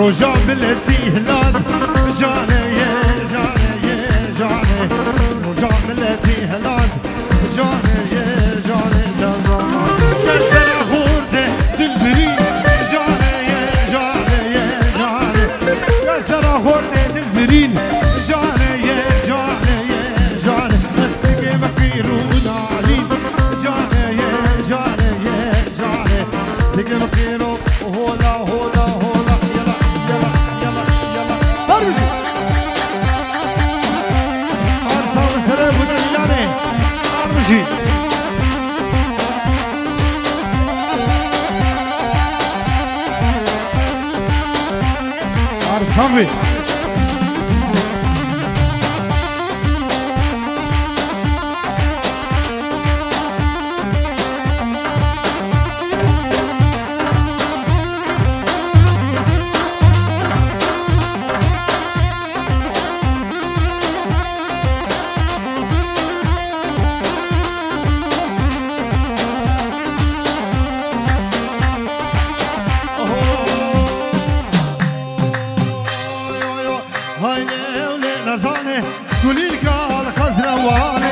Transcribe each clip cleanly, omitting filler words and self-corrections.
رجع ملتي هلال جاني جاني جاني رجع ملتي هلال جاني جاني تمام كسر خورده دلبرين جاني جاني جاني كسر خورده دلبرين جاني جاني جاني مستقي مخيرون عليم جاني جاني جاني تقي مخيرون هولا هولا هولا يلا يلا يلا يلا ارجع ارسل سلام ودلاني ارجع ارسل قوليلك على خزرة وعلي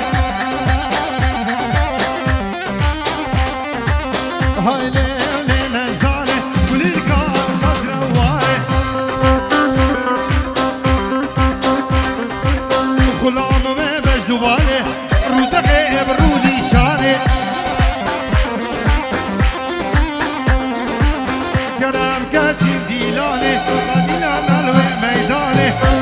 هاي ليلي نزالي قوليلك على خزرة وعلي غلام ما بجدو بالي رودقي برودي شاني كلام كاتشي ديلاني قدينا ملوي ميداني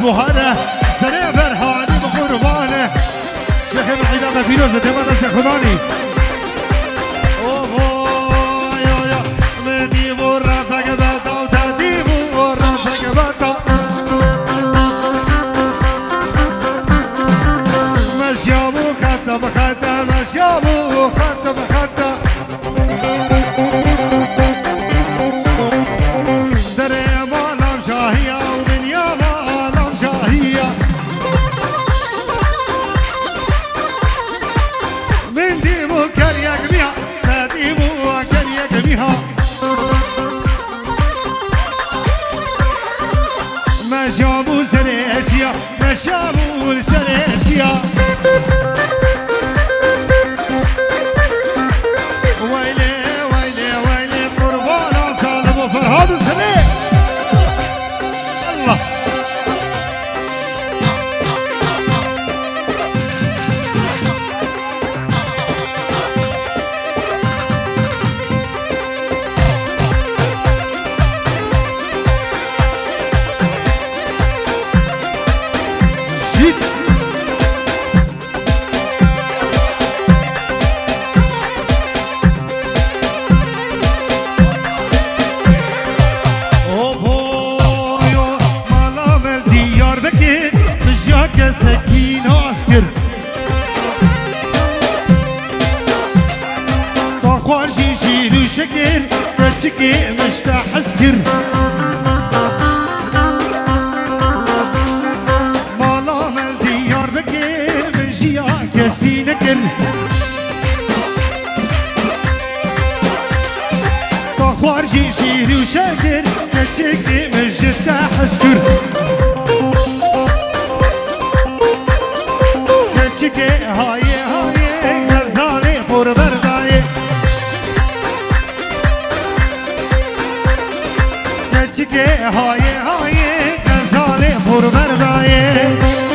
مهانة سريع فرحاني بقربانه شيخ محيدا مفيروز بتمنى شيخ خداني اوه يا يا مدي برا فقبتا وتدي برا فقبتا مشيابو خطة بخطة مشيابو خطة بخطة دريم عالم شاهية ومن يابا من ديمو كريك بيها تديمو كريك بيها ما جابو سريتيا ما جابو سريتيا ويلي ويلي ويلي قربانا صالب وفرهاد سريع الله سكين عسكر طاقوار جيجير وشكر تجكي مشتاح عسكر مالا مال ديار بكر من جيا كسي نكر طاقوار جيجير وشكر تجكي مشتاح عسكر هاي هاي غزالي خور برداي نچكي هاي هاي غزالي خور برداي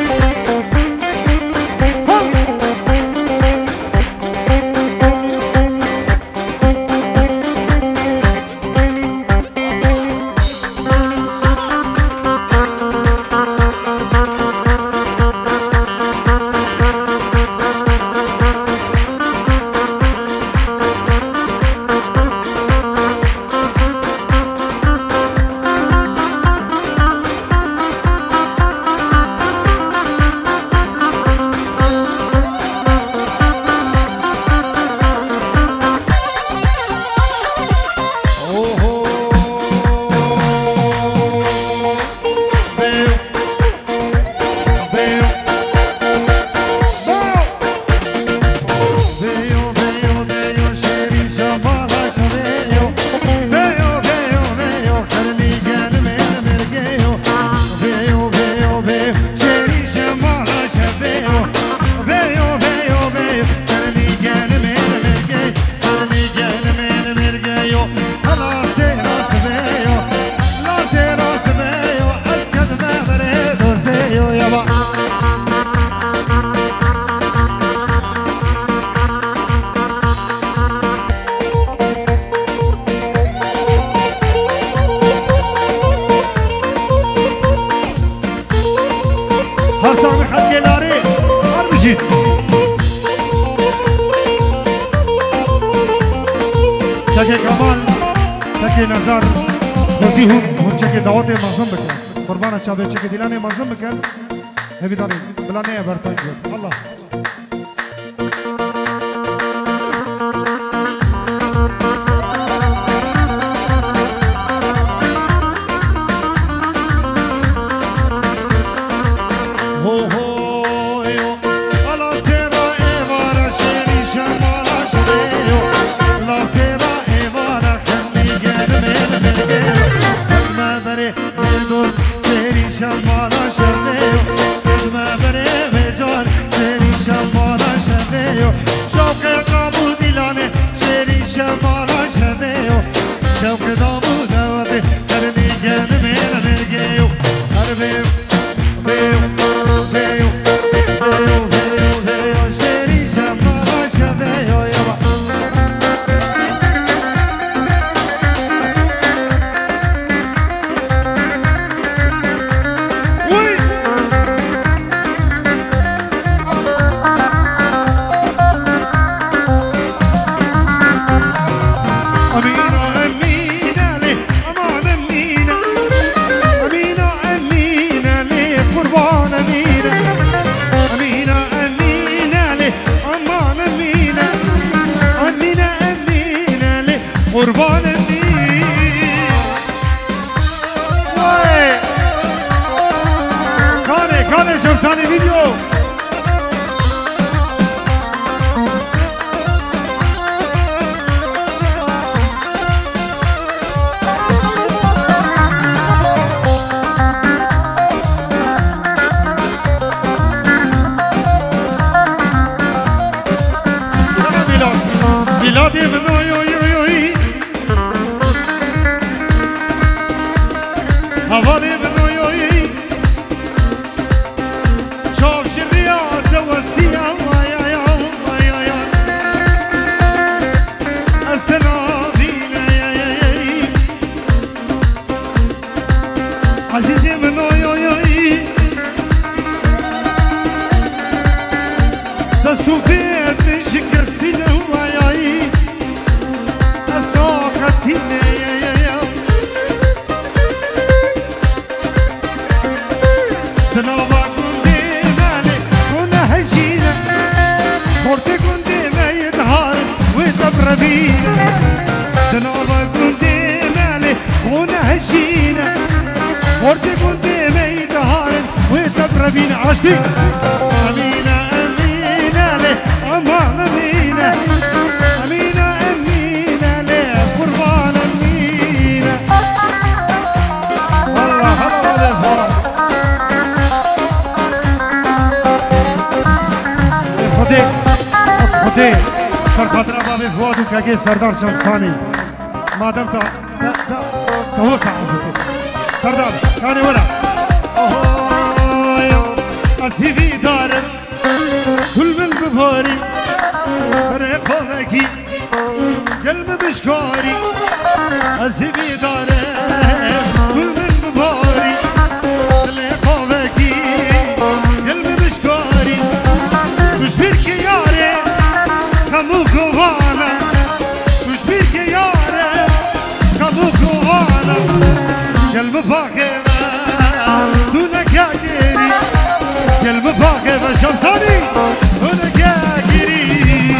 بجید تکه کمال تکه نظر روزی هون چکه دعوت منظم بکن قربان چابه چکه دیلانه منظم بکن هبی داری بلانه برتن جد الله سردار شمسانی مادام تا وسع عزتك سردار كاني ورا أسيبي دارم كل من بباري فريقوكي قلب بشكاري أسيبي دارم كل من بباري فريقوكي قلب بشكاري مش بيركي ياري خمو كوانا قلب فاقب دونك يا جيري قلب فاقب شمساني دونك يا جيري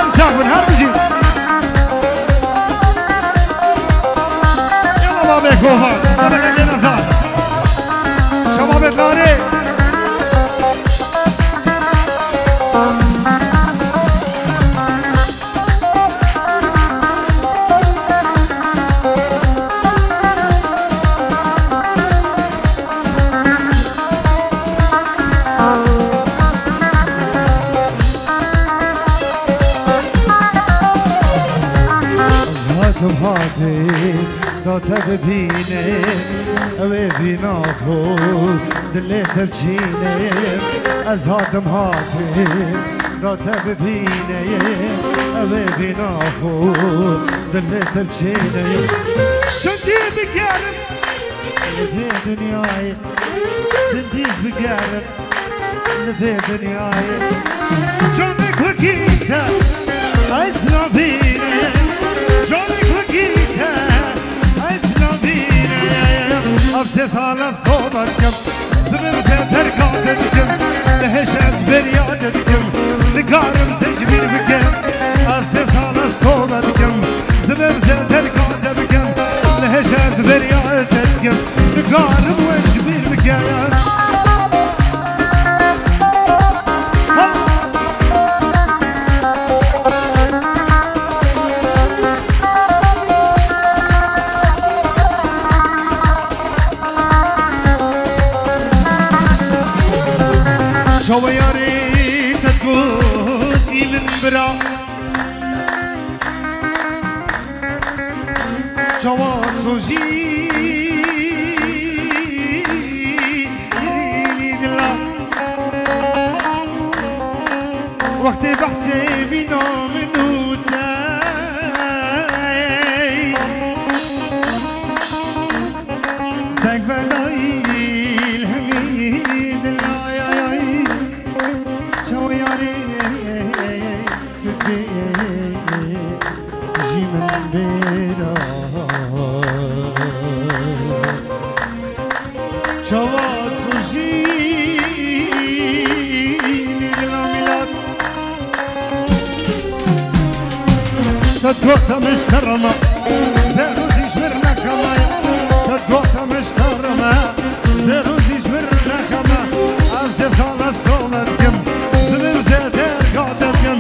امساكن هربجي يلا بابي كوفان انا قاعد نزار شباب الغاري تبديني أوي فينا فوق دلي تبجيني أزهاد مهاتي لا تبديني أوي فينا فوق دلي تبجيني شنتي بكارم في دنياي شنتيز بكارم في دنياي جونك وكيتا اسلم فينا جونك وكيتا اسلم فينا افسس على صدوبتكم زمن زدر قادتكم لهش ازبر يادتكم نقارن تجميل بكم افسس على صدوبتكم زمن زدر قادتكم لهش ازبر يادتكم نقارن وجميل بكم شو يا ريت تقولي من برا جواد زوجي وقت بحسي بينا منو تاي تاك بلاي الحميد العياي شو يا ريت جي من بيدا جواد زوجي تدوخت مشترمة زيروزي شمرنا كمايا تدوخت مشترمة زيروزي شمرنا كما أفزي صالة ستولتكم زمن زيدر قادتكم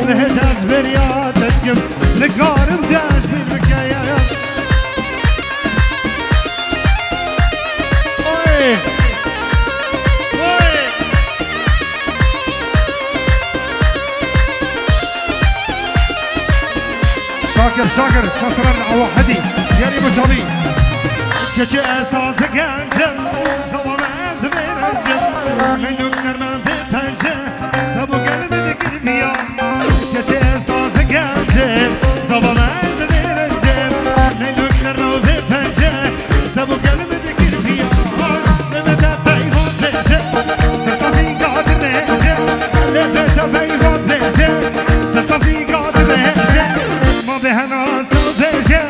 لهجاز بريادتكم لقارم داش بالبكايا وي وي شاكر شاطر وحدي يا ريم جابي كجي استاذ كنجم زوام ازمير الجم منو نرمان في بنجه تبو قلب ذكر فيا كجي استاذ كنجم زوام ازمير الجم منو نرمان في بنجه تبو قلب ذكر فيا لبدا بيفوت بنجه تلقاسي قادر نهجه لبدا بيفوت بنجه تلقاسي قادر نهجه ما بهنا صبجه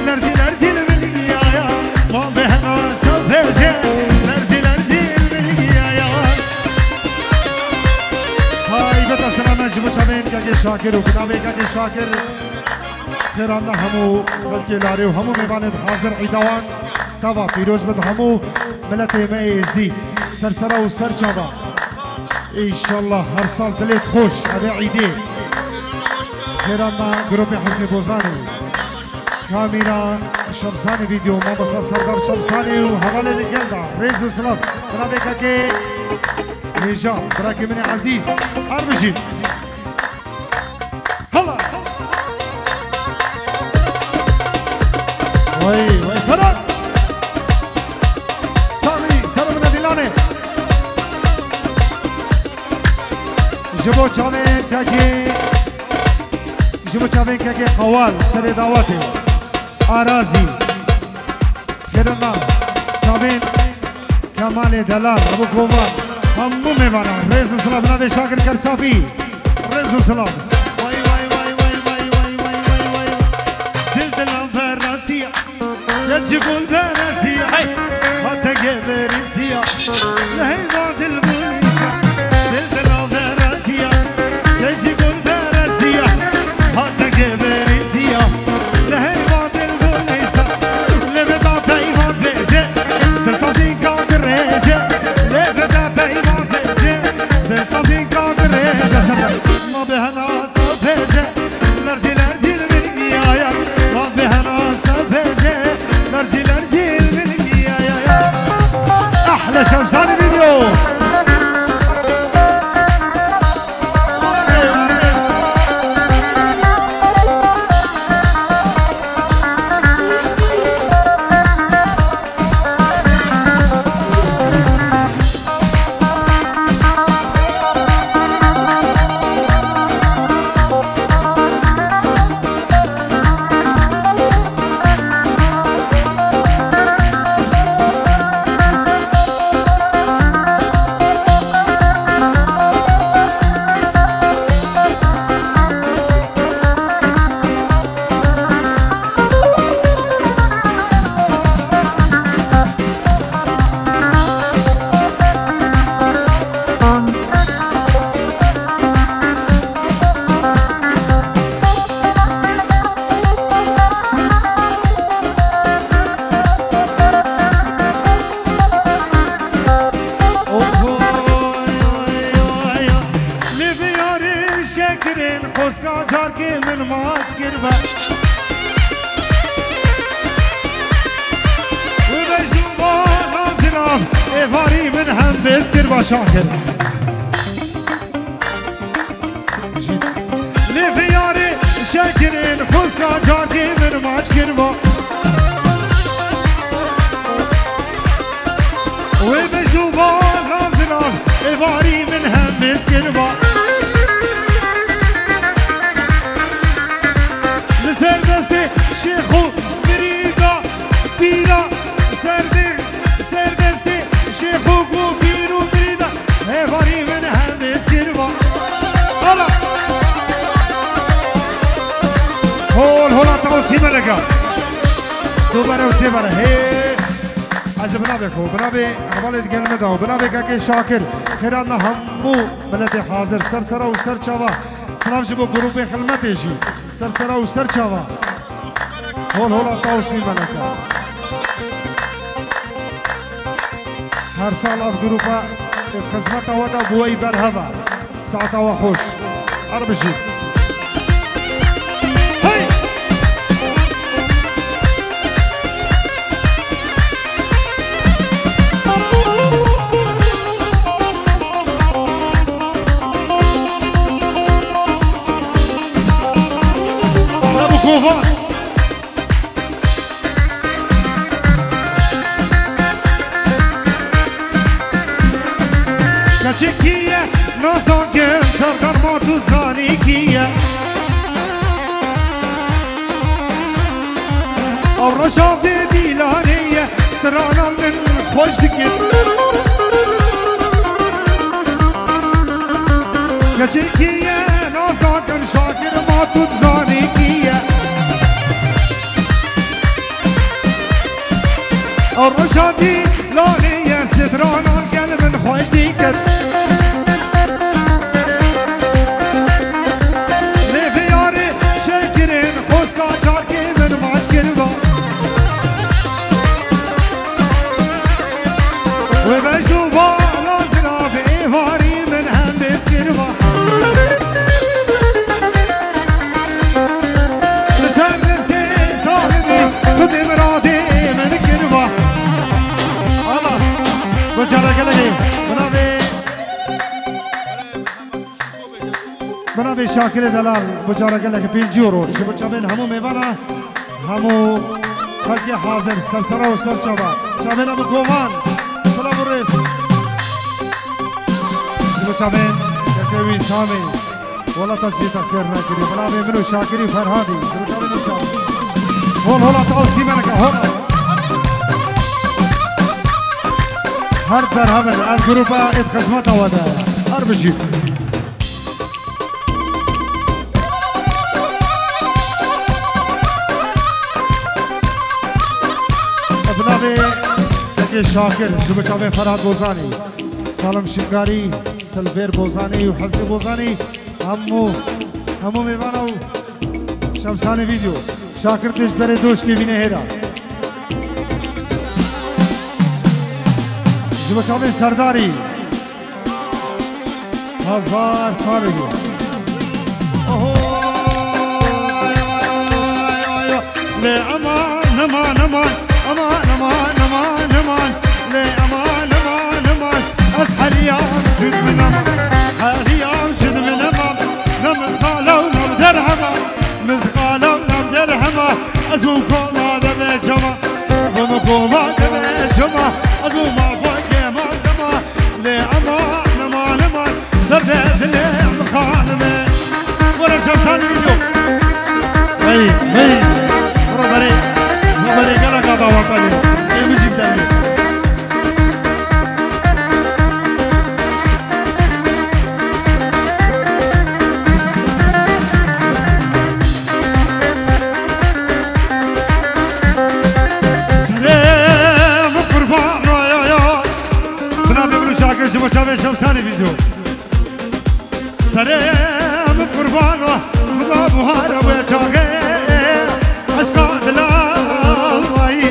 لرزي لرزي الملقيايا ما بهنا صبجه لرزي لرزي الملقيايا هاي بتاعنا نجم چمن كاجي شاكر وكنابي كاجي شاكر خيرانا همو بلكي لاري وهمو ميبانت حاضر عيدوان توا فيروز بد همو ملت ميزدي سرسرا وسر چابا ان شاء الله هر سال دلت خوش ابي عيدي خيرانا جروب حسني بوزاني كاميرا شمساني فيديو ما بس سردار شمساني وحوالي الجلدة ريز وصلات برابيك كي هجام براكي مني عزيز أربجي هلا وي فرق سامي سلام من ديلاني جبو چامن كاكي جبو چاوین که قوال سر دعوته آرازی خیرنا چاوین کمال دلال ابو کومار همو میوانان رئیس السلام نوی شاکر کرسافی رئیس السلام وای وای وای وای وای وای وای وای وای دل دلم فراسیا یجبون فراسیا حتی گبرسیا لحیوان دل بونیسا دل دلم فراسیا یجبون فراسیا حتی گبرسیا لحیوان دل بونیسا لبدا پیوان بیجه دل تازی کادر ریجه لبدا پیوان بیجه دل تازی کادر ریجه ما بهنا صفحه لرزی لرزی الملقیایا ما بهنا صفحه لرزی لرزی الملقیایا احلى شمساني فيديو خوزگا جار که من ماش کربا و بجدو با نازنام ایواری من هم بز کربا شاکر لیفی یاری شکرین خوزگا جار که من ماش کربا و بجدو با نازنام ایواری من هم بز کربا سر دست شیخ و بریدا بیرا سر دست شیخ و بیر و بریدا هواری من هم بسکروا حالا هولا توسی ملکا دوباره و سه باره هی از بنابه کو بنابه اقبال دیگه داو بنابه که شاکر خیران همو ملت حاضر سر سرا و سر چاوا سلام جبو گروپ خدمتشی سر سرا و سر چاوا هولا توسی ملکا هر سال از گروپا خدمت آودا بوی بر هوا ساعت و خوش عربشی Kova Kaçekiye Nazdan gel Sardar Matut Zanikiye Avraşa ve Dilaniye Stranan min hoş dikir Kaçekiye Nazdan gel Şakir Matut Zanikiye الرشادي لاني يا سترانا قلب خوش ديكت ليفي ياري شاكرين خوزكا جاركي من ماش كربا وبجدو بالا زراف ايواري من هم بس كربا لسان دستي صالبي خد مرادي من كربا بچاره کلگی بنابه شاکر دلال بچاره کلگی پیلجی رو شو بچابین همو میوانا همو خلقی حاضر سرسرا و سر چابا چابین همو کومان سلام و ریس شو بچابین کتوی سامی والا تشریح تقصیر نکری بنابه منو شاکری فرهادی شو بچابین سامی هولا تاوسکی منکا هولا هر در همه از گروپا ات خدمت آوده هر بشید ابنابه تکی شاکر شو بچابه فراد بوزانی سالم شکاری سلویر بوزانی و حسن بوزانی همو میوانا و شمسان ویدیو شاکر دیش بره دوش که بینه هیرا شو بچابه سرداری هزار سال دیگه لی امان امان امان امان امان امان امان لی امان امان امان از حلیام شد من امان حلیام شد من امان نمزقالو نم درهما مزقالو نم درهما از بوکو ماده به جما بوکو ماده به جما از بوکو لي امان امان امان دردت لي مخالمه ورا شمسان فيديو هي بري قالك هذا وطني اي مجيب دمي سلام قربان يا بنادم شاكر شو بچابه شمساني فيديو سلام قربان ملا بوهار وچاگه اشکا دلاوی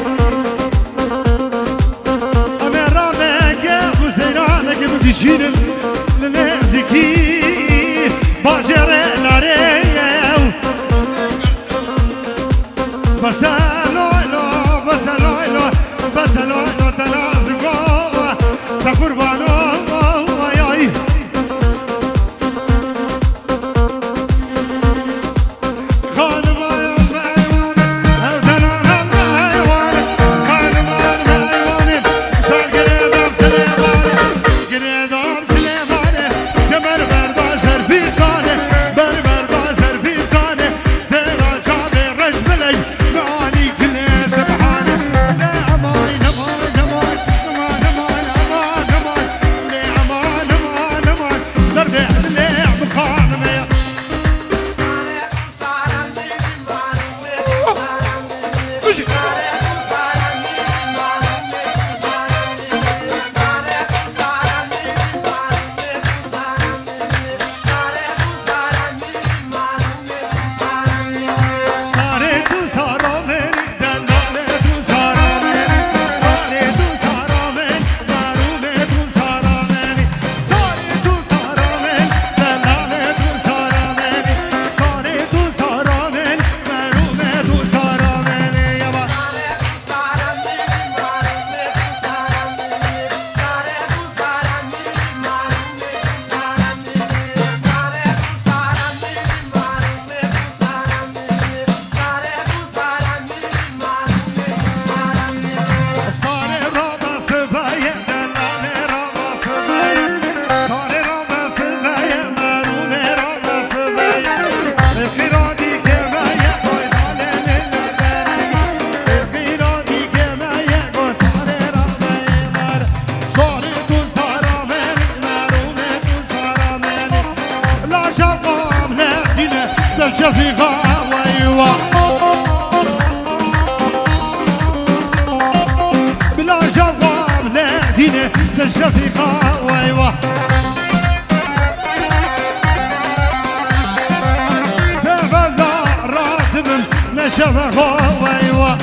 امرا مگه حسینانه که بکشیدم لنزکی باجره لاره شفيقة ويوا بلا جواب لا دينه الشفيقة ويوا سبب راتب نشفه ويوا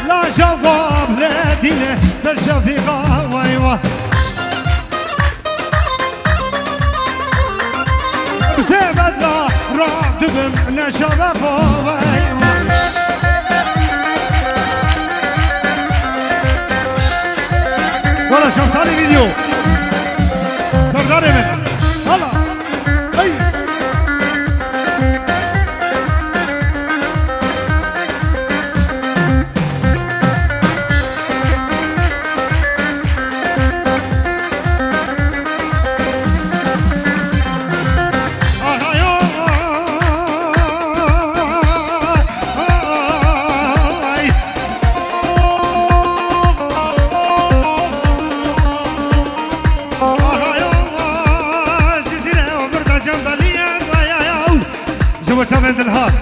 لا جواب لا دينه الشفيقة ويوا سبب راتب نشفه ويوا ولا شمساني فيديو سرداري من هلا هي وتمن الهاب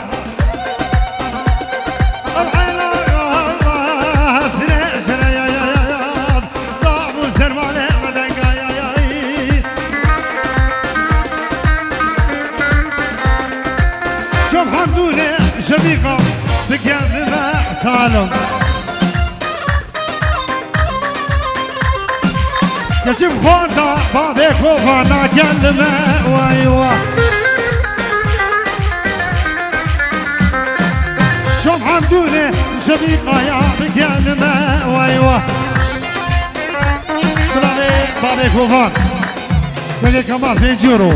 شوف حمدوني شبيقة بقلب ما سالم كشف خوانا بعدك وفانا قلب ما وايوه شوف حمدوني شبيقة يا بقيان ما وايوه براني بابي كوفان بلي كمال في جورو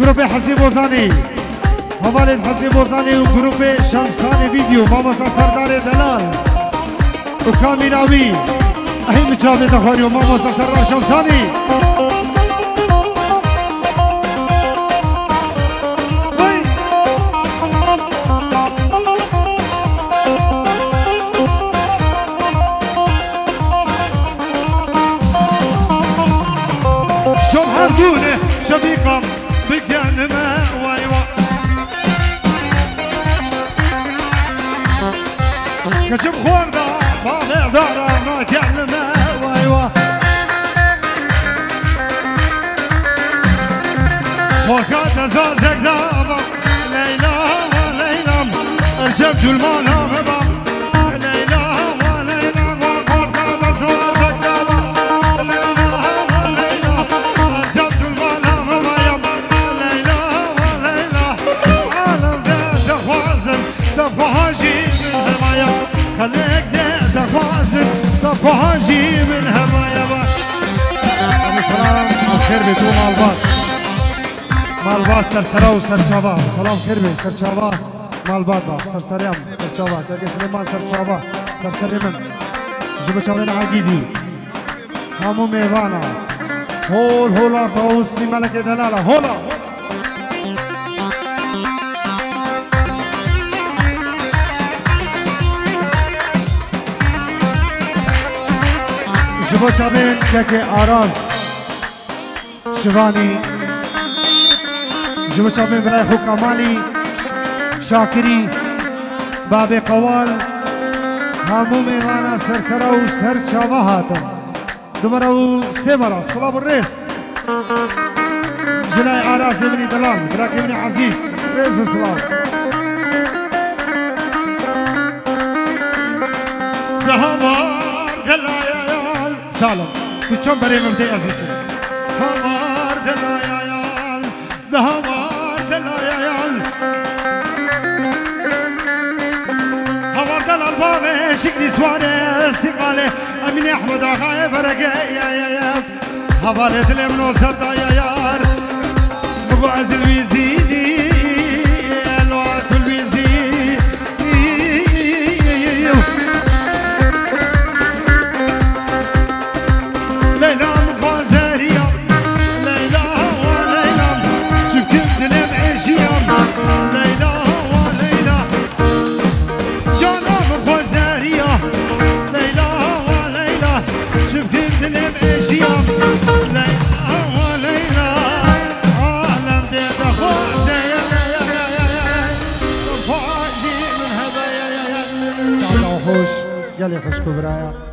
جروبي حسني بوزاني حوالي حسني بوزاني وجروبي شمساني فيديو ماما سردار دلال وكاميراوي اهي مجابي دخوري وماما سردار شمساني حمدوني شبيقة بقيان ما وايوا كجب خوردا باغي دارا ما كان ما وايوا وسكات زازك دابا ليلى وليلى ارجبت المانا مبا ليلى وليلى وسكات زازك دابا خليك تفازن تفاجي من هوايا سلام خير بيتو مالبات مالبات سرسرا وسرچابا سلام خير بي سرچابا مالبات با سرسريام سرچابا تاكي سليمان سرچابا سرسريمن جبو چاوين عقيدي همو ميوانا هول هولا طاوسي ملك دلالا هولا جبو چاوین که آراز شوانی جبو چاوین برای خو کمالی شاکری باب قوال همو میوانا سرسرا و سر چاوا هاتن دوباره و سه برا سلام الرئیس جنای آراز کبنی دلال برای کبنی عزیز رئیس و سلام دهوار دلایال سلام تو چند برای مبدی عزیزی هوار دلایال دهوار دلایال هوار دلال باغ شکلی سواره سیقاله امین احمد آقای برگه یا هوار دلم نو سردا یا یار بگو از الویزیدی الوات الویزی لیلا مخوازریا لیلا و لیلا چبکم دلم عشیم لیلا و لیلا جانا مخوازریا لیلا و لیلا چبکم دلم عشیم گلی خوشکو برایا